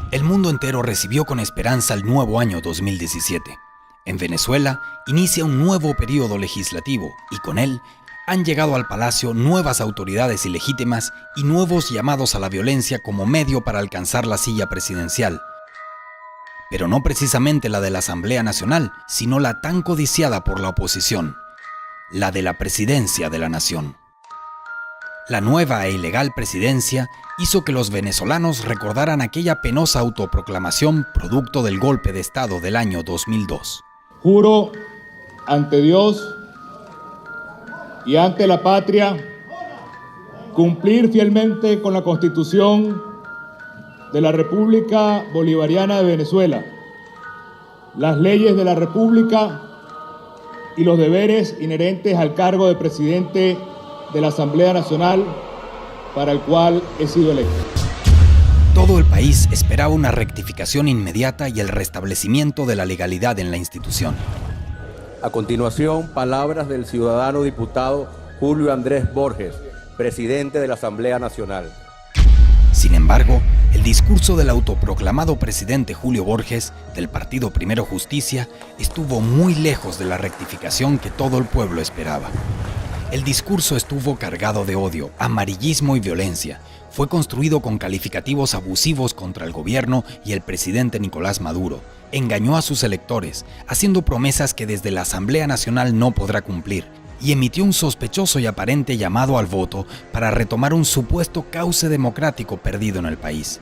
El mundo entero recibió con esperanza el nuevo año 2017. En Venezuela inicia un nuevo periodo legislativo y con él han llegado al palacio nuevas autoridades ilegítimas y nuevos llamados a la violencia como medio para alcanzar la silla presidencial. Pero no precisamente la de la Asamblea Nacional, sino la tan codiciada por la oposición, la de la presidencia de la nación. La nueva e ilegal presidencia hizo que los venezolanos recordaran aquella penosa autoproclamación producto del golpe de Estado del año 2002. Juro ante Dios y ante la patria cumplir fielmente con la Constitución de la República Bolivariana de Venezuela, las leyes de la República y los deberes inherentes al cargo de presidente de la Asamblea Nacional para el cual he sido electo. Todo el país esperaba una rectificación inmediata y el restablecimiento de la legalidad en la institución. A continuación, palabras del ciudadano diputado Julio Andrés Borges, presidente de la Asamblea Nacional. Sin embargo, el discurso del autoproclamado presidente Julio Borges, del partido Primero Justicia, estuvo muy lejos de la rectificación que todo el pueblo esperaba. El discurso estuvo cargado de odio, amarillismo y violencia. Fue construido con calificativos abusivos contra el gobierno y el presidente Nicolás Maduro. Engañó a sus electores, haciendo promesas que desde la Asamblea Nacional no podrá cumplir, y emitió un sospechoso y aparente llamado al voto para retomar un supuesto cauce democrático perdido en el país.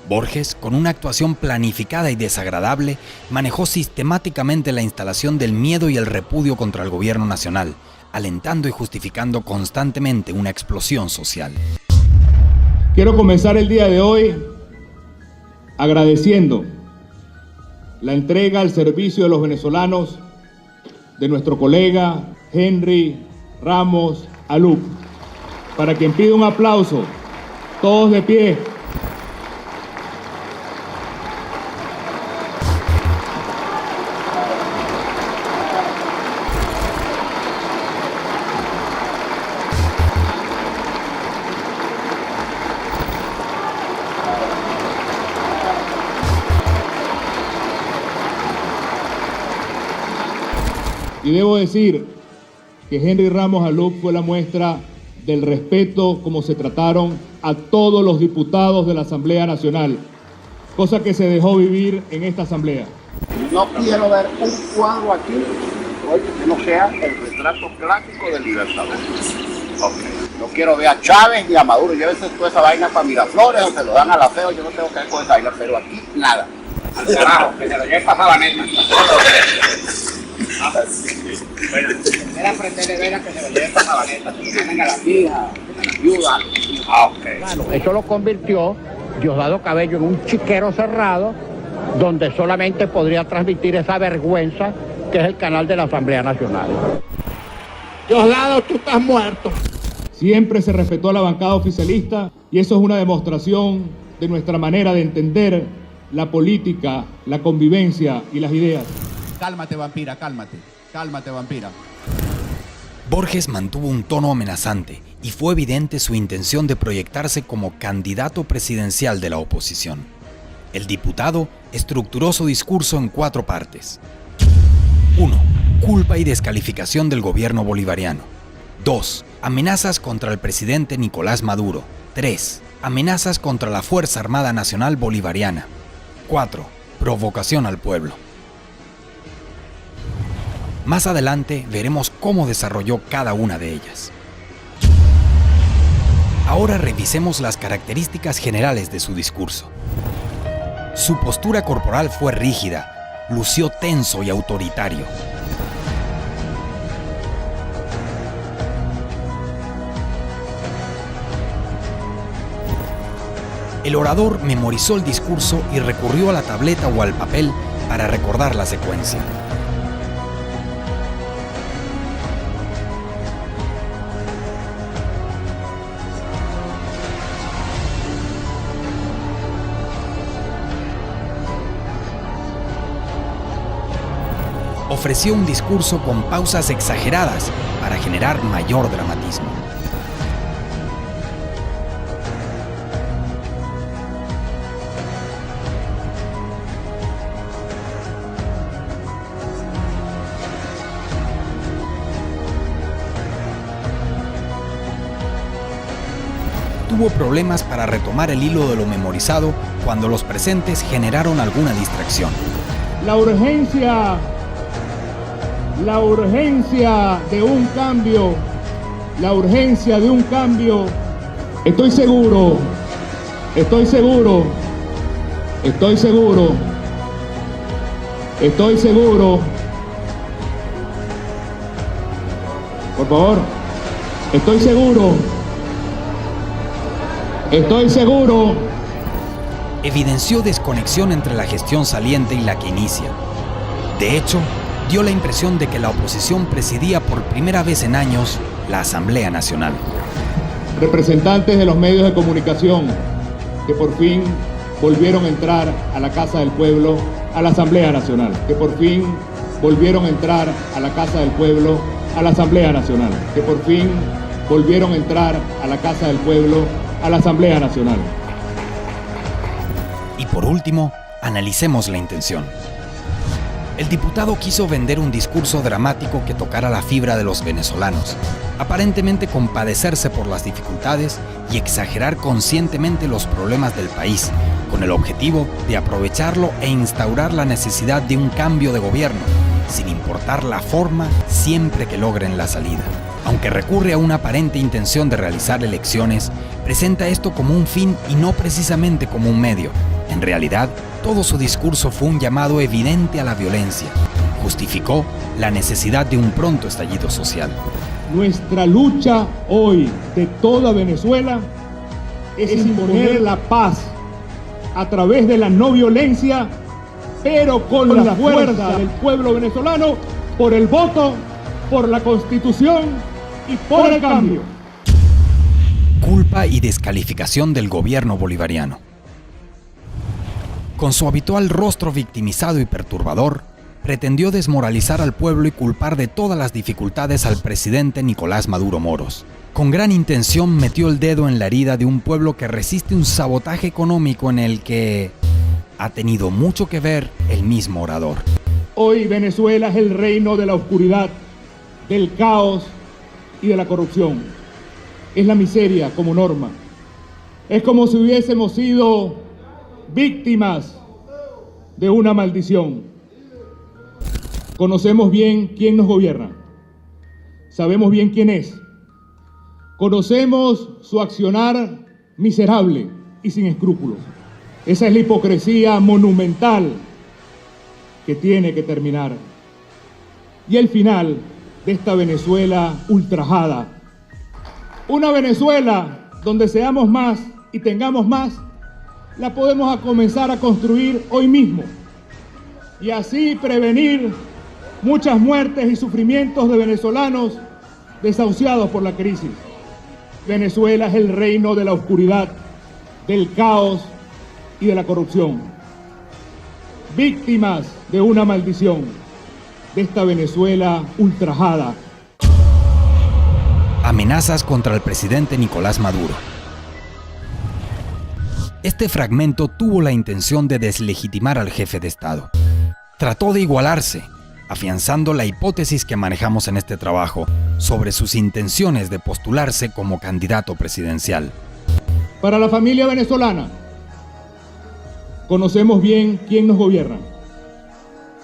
Borges, con una actuación planificada y desagradable, manejó sistemáticamente la instalación del miedo y el repudio contra el gobierno nacional, alentando y justificando constantemente una explosión social. Quiero comenzar el día de hoy agradeciendo la entrega al servicio de los venezolanos de nuestro colega Henry Ramos Alup, para quien pido un aplauso, todos de pie. Y debo decir que Henry Ramos Alup fue la muestra del respeto como se trataron a todos los diputados de la Asamblea Nacional, cosa que se dejó vivir en esta Asamblea. No quiero ver un cuadro aquí que no sea el retrato clásico del Libertador. Okay. No quiero ver a Chávez ni a Maduro. Llévense toda esa vaina para Miraflores o se lo dan a la feo. Yo no tengo que ver con esa vaina, pero aquí nada. Al carajo, que se lo lleve para Sabaneta. Bueno, era aprenderle veras que se lo lleven para Sabaneta, que tienen a las hijas, a las viudas. Okay. Claro, eso lo convirtió Diosdado Cabello en un chiquero cerrado donde solamente podría transmitir esa vergüenza que es el canal de la Asamblea Nacional. Diosdado, tú estás muerto. Siempre se respetó a la bancada oficialista y eso es una demostración de nuestra manera de entender la política, la convivencia y las ideas. Cálmate, vampira, cálmate. Cálmate, vampira. Borges mantuvo un tono amenazante y fue evidente su intención de proyectarse como candidato presidencial de la oposición. El diputado estructuró su discurso en 4 partes. 1. Culpa y descalificación del gobierno bolivariano. 2. Amenazas contra el presidente Nicolás Maduro. 3. Amenazas contra la Fuerza Armada Nacional Bolivariana. 4. Provocación al pueblo. Más adelante veremos cómo desarrolló cada una de ellas. Ahora revisemos las características generales de su discurso. Su postura corporal fue rígida, lució tenso y autoritario. El orador memorizó el discurso y recurrió a la tableta o al papel para recordar la secuencia. Ofreció un discurso con pausas exageradas para generar mayor dramatismo. tuvo problemas para retomar el hilo de lo memorizado cuando los presentes generaron alguna distracción. La urgencia de un cambio, estoy seguro, por favor, estoy seguro. Evidenció desconexión entre la gestión saliente y la que inicia. De hecho, dio la impresión de que la oposición presidía por primera vez en años la Asamblea Nacional. Representantes de los medios de comunicación que por fin volvieron a entrar a la Casa del Pueblo, a la Asamblea Nacional, que por fin volvieron a entrar a la Casa del Pueblo, a la Asamblea Nacional, que por fin volvieron a entrar a la Casa del Pueblo, a la Asamblea Nacional. Y por último, analicemos la intención. El diputado quiso vender un discurso dramático que tocara la fibra de los venezolanos, aparentemente compadecerse por las dificultades y exagerar conscientemente los problemas del país, con el objetivo de aprovecharlo e instaurar la necesidad de un cambio de gobierno, sin importar la forma, siempre que logren la salida. Aunque recurre a una aparente intención de realizar elecciones, presenta esto como un fin y no precisamente como un medio. En realidad, todo su discurso fue un llamado evidente a la violencia. Justificó la necesidad de un pronto estallido social. Nuestra lucha hoy de toda Venezuela es imponer la paz a través de la no violencia, pero con la fuerza del pueblo venezolano, por el voto, por la Constitución y por el cambio. Culpa y descalificación del gobierno bolivariano. Con su habitual rostro victimizado y perturbador, pretendió desmoralizar al pueblo y culpar de todas las dificultades al presidente Nicolás Maduro Moros. Con gran intención metió el dedo en la herida de un pueblo que resiste un sabotaje económico en el que ha tenido mucho que ver el mismo orador. Hoy Venezuela es el reino de la oscuridad, del caos y de la corrupción. Es la miseria como norma. Es como si hubiésemos sido víctimas de una maldición. Conocemos bien quién nos gobierna. Sabemos bien quién es. Conocemos su accionar miserable y sin escrúpulos. Esa es la hipocresía monumental que tiene que terminar. Y el final de esta Venezuela ultrajada. Una Venezuela donde seamos más y tengamos más, la podemos comenzar a construir hoy mismo y así prevenir muchas muertes y sufrimientos de venezolanos desahuciados por la crisis. Venezuela es el reino de la oscuridad, del caos y de la corrupción. Víctimas de una maldición, de esta Venezuela ultrajada. Amenazas contra el presidente Nicolás Maduro. Este fragmento tuvo la intención de deslegitimar al jefe de Estado. Trató de igualarse, afianzando la hipótesis que manejamos en este trabajo sobre sus intenciones de postularse como candidato presidencial. Para la familia venezolana, conocemos bien quién nos gobierna.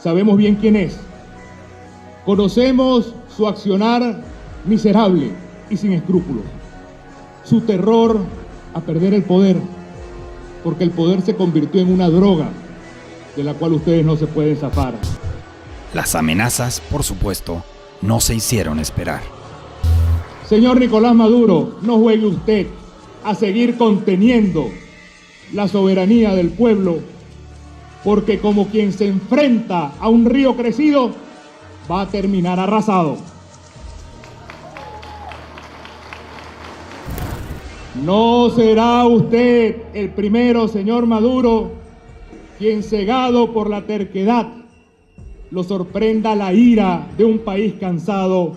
Sabemos bien quién es. Conocemos su accionar miserable y sin escrúpulos. Su terror a perder el poder, porque el poder se convirtió en una droga de la cual ustedes no se pueden zafar. Las amenazas, por supuesto, no se hicieron esperar. Señor Nicolás Maduro, no juegue usted a seguir conteniendo la soberanía del pueblo, porque como quien se enfrenta a un río crecido, va a terminar arrasado. No será usted el primero, señor Maduro, quien cegado por la terquedad lo sorprenda la ira de un país cansado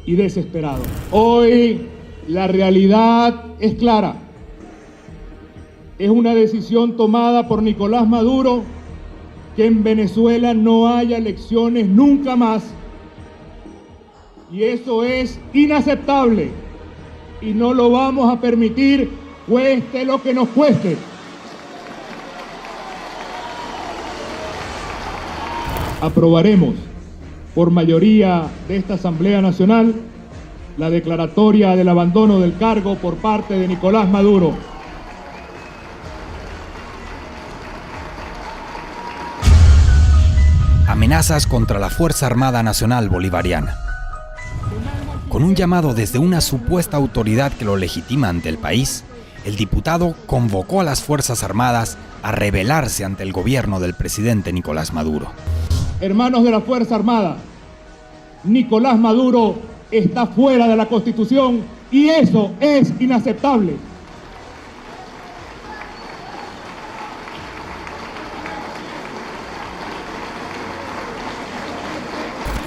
y desesperado. Hoy la realidad es clara. Es una decisión tomada por Nicolás Maduro que en Venezuela no haya elecciones nunca más. Y eso es inaceptable. Y no lo vamos a permitir cueste lo que nos cueste. Aprobaremos por mayoría de esta Asamblea Nacional la declaratoria del abandono del cargo por parte de Nicolás Maduro. Amenazas contra la Fuerza Armada Nacional Bolivariana. Con un llamado desde una supuesta autoridad que lo legitima ante el país, el diputado convocó a las Fuerzas Armadas a rebelarse ante el gobierno del presidente Nicolás Maduro. Hermanos de la Fuerza Armada, Nicolás Maduro está fuera de la Constitución y eso es inaceptable.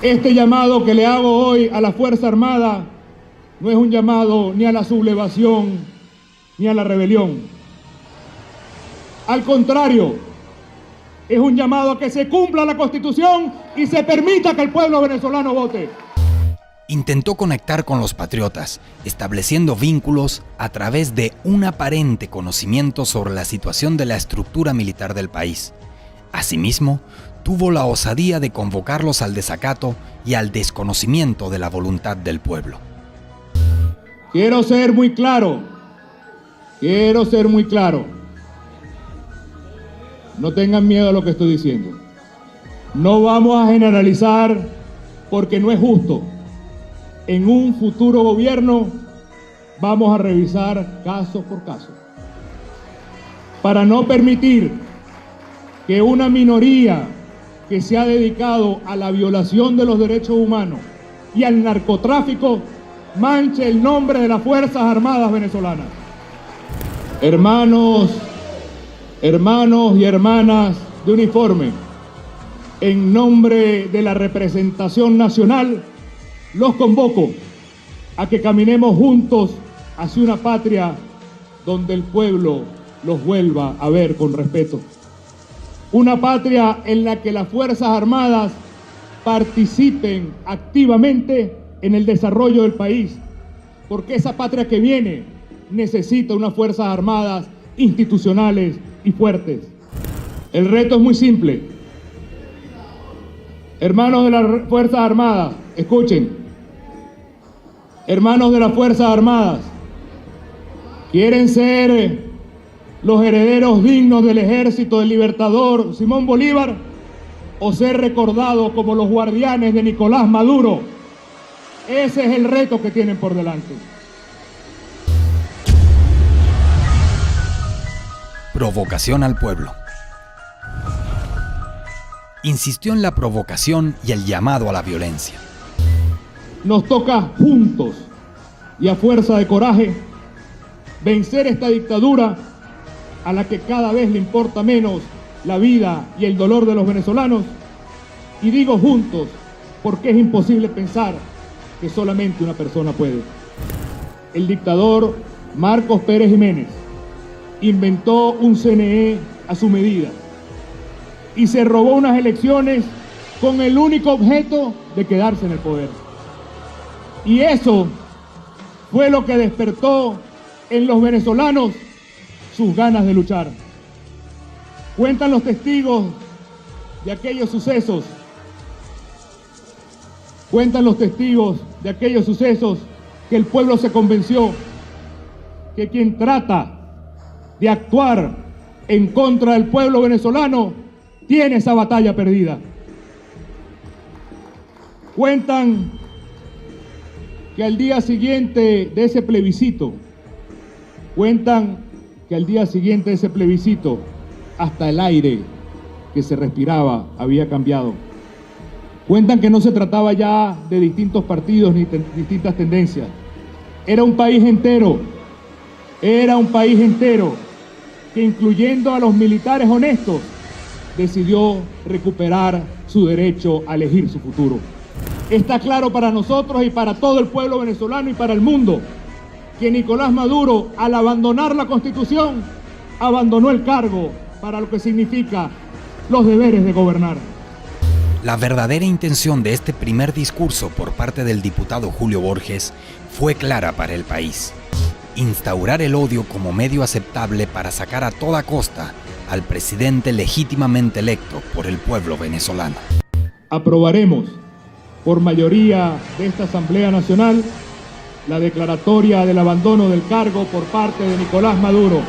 Este llamado que le hago hoy a la Fuerza Armada no es un llamado ni a la sublevación ni a la rebelión. Al contrario, es un llamado a que se cumpla la Constitución y se permita que el pueblo venezolano vote. Intentó conectar con los patriotas, estableciendo vínculos a través de un aparente conocimiento sobre la situación de la estructura militar del país. Asimismo, tuvo la osadía de convocarlos al desacato y al desconocimiento de la voluntad del pueblo. Quiero ser muy claro. No tengan miedo a lo que estoy diciendo. No vamos a generalizar porque no es justo. En un futuro gobierno vamos a revisar caso por caso para no permitir que una minoría que se ha dedicado a la violación de los derechos humanos y al narcotráfico manche el nombre de las Fuerzas Armadas venezolanas. Hermanos y hermanas de uniforme, en nombre de la representación nacional, los convoco a que caminemos juntos hacia una patria donde el pueblo los vuelva a ver con respeto. Una patria en la que las Fuerzas Armadas participen activamente en el desarrollo del país, porque esa patria que viene necesita unas Fuerzas Armadas institucionales y fuertes. El reto es muy simple. Hermanos de las Fuerzas Armadas, escuchen. Hermanos de las Fuerzas Armadas, ¿quieren ser los herederos dignos del ejército del libertador Simón Bolívar o ser recordados como los guardianes de Nicolás Maduro? Ese es el reto que tienen por delante. Provocación al pueblo. Insistió en la provocación y el llamado a la violencia. Nos toca juntos y a fuerza de coraje vencer esta dictadura a la que cada vez le importa menos la vida y el dolor de los venezolanos. Y digo juntos porque es imposible pensar que solamente una persona puede. El dictador Marcos Pérez Jiménez inventó un CNE a su medida y se robó unas elecciones con el único objeto de quedarse en el poder. Y eso fue lo que despertó en los venezolanos sus ganas de luchar. Cuentan los testigos de aquellos sucesos. Que el pueblo se convenció que quien trata de actuar en contra del pueblo venezolano tiene esa batalla perdida. Cuentan que al día siguiente de ese plebiscito, hasta el aire que se respiraba había cambiado. Cuentan que no se trataba ya de distintos partidos ni distintas tendencias. Era un país entero que, incluyendo a los militares honestos, decidió recuperar su derecho a elegir su futuro. Está claro para nosotros y para todo el pueblo venezolano y para el mundo que Nicolás Maduro, al abandonar la Constitución, abandonó el cargo para lo que significa los deberes de gobernar. La verdadera intención de este primer discurso por parte del diputado Julio Borges fue clara para el país: instaurar el odio como medio aceptable para sacar a toda costa al presidente legítimamente electo por el pueblo venezolano. Aprobaremos por mayoría de esta Asamblea Nacional la declaratoria del abandono del cargo por parte de Nicolás Maduro.